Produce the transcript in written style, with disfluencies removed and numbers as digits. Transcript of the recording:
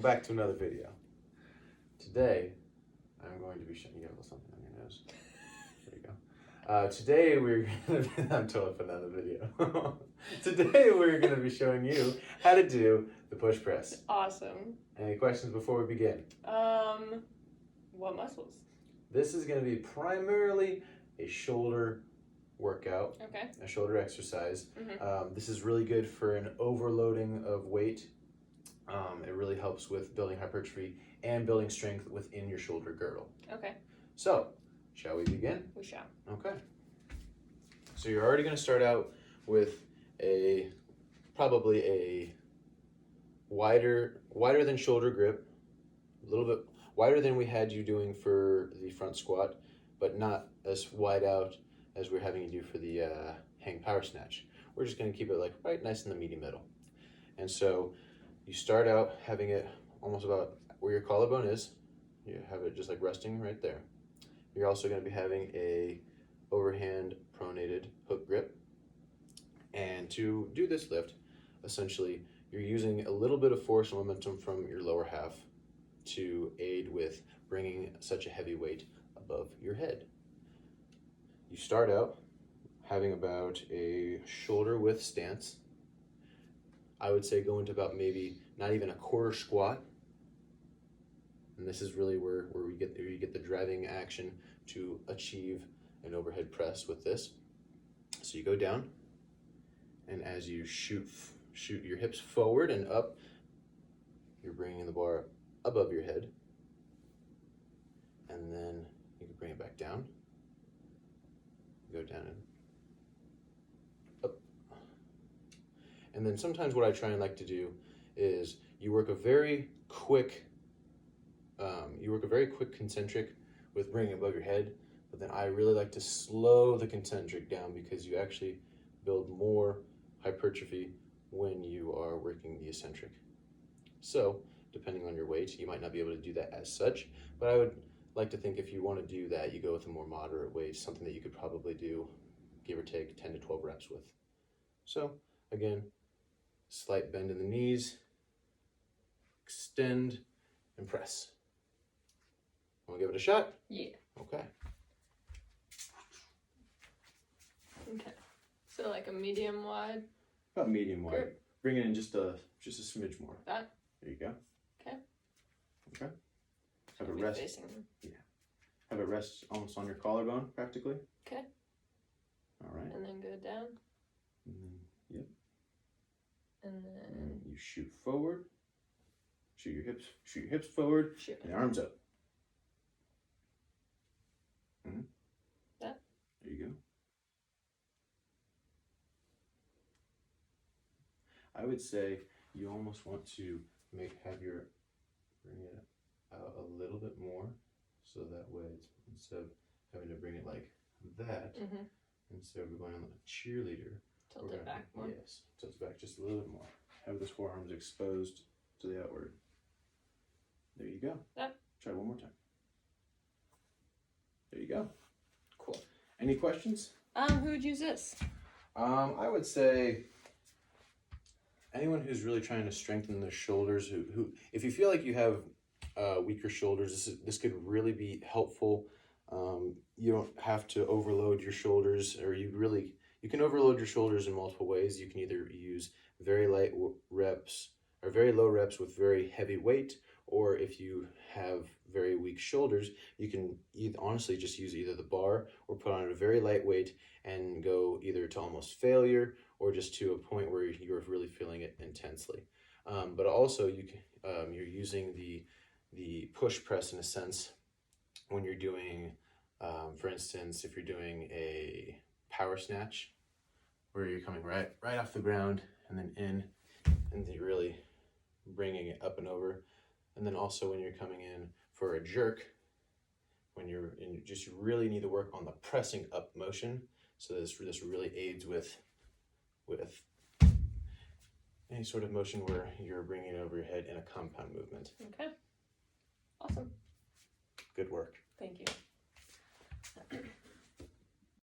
back to another video. Today, I'm going to be showing you a little something on your nose. There you go. Today we're going to be, I'm totally putting that in the video. Today we're going to be showing you how to do the push press. Awesome. Any questions before we begin? What muscles? This is going to be primarily a shoulder workout, Okay. a shoulder exercise. Mm-hmm. This is really good for an overloading of weight. It really helps with building hypertrophy and building strength within your shoulder girdle. Okay. So, shall we begin? We shall. Okay. So you're already going to start out with probably a wider than shoulder grip, a little bit wider than we had you doing for the front squat, but not as wide out as we're having you do for the hang power snatch. We're just going to keep it like right nice in the meaty middle. And so you start out having it almost about where your collarbone is. You have it just like resting right there. You're also going to be having a overhand pronated hook grip. And to do this lift, essentially, you're using a little bit of force and momentum from your lower half to aid with bringing such a heavy weight above your head. You start out having about a shoulder width stance. I would say go into about maybe not even a quarter squat. And this is really where you get the driving action to achieve an overhead press with this. So you go down, and as you shoot your hips forward and up, you're bringing the bar above your head, and then you can bring it back down. Go down and up. And then sometimes what I try and like to do is you work a very quick concentric with bringing above your head, but then I really like to slow the concentric down because you actually build more hypertrophy when you are working the eccentric. So, depending on your weight, you might not be able to do that as such, but I would like to think if you want to do that, you go with a more moderate weight, something that you could probably do, give or take 10 to 12 reps with. So, again, slight bend in the knees, extend, and press. Want to give it a shot? Yeah. Okay. Okay. So like a medium wide. About medium wide. Grip. Bring it in just a smidge more. That. There you go. Okay. Okay. Have it rest. Facing. Yeah. Have it rest almost on your collarbone, practically. Okay. All right. And then go down. And then, yep. And then you shoot forward. Shoot your hips forward. shoot. And the arms up. Mm-hmm. That. There you go. I would say you almost want to bring it out a little bit more, so that way it's, instead of having to bring it like that, instead of going on like a cheerleader, Tilt it back more. Yes, tilt it back just a little bit more. Have those forearms exposed to the outward. There you go. That. Try one more time. There you go. Cool. Any questions? Who would use this? I would say anyone who's really trying to strengthen their shoulders, who if you feel like you have weaker shoulders, this could really be helpful. You don't have to overload your shoulders, or you can overload your shoulders in multiple ways. You can either use very light reps or very low reps with very heavy weight, or if you have very weak shoulders, you can honestly just use either the bar or put on a very light weight and go either to almost failure or just to a point where you're really feeling it intensely. But also you're using the push press in a sense when you're doing, for instance, if you're doing a power snatch where you're coming right off the ground and then in, and you're really bringing it up and over. And then also when you're coming in for a jerk, when you're in, you really need to work on the pressing up motion. So this really aids with any sort of motion where you're bringing it over your head in a compound movement. Okay. Awesome. Good work. Thank you.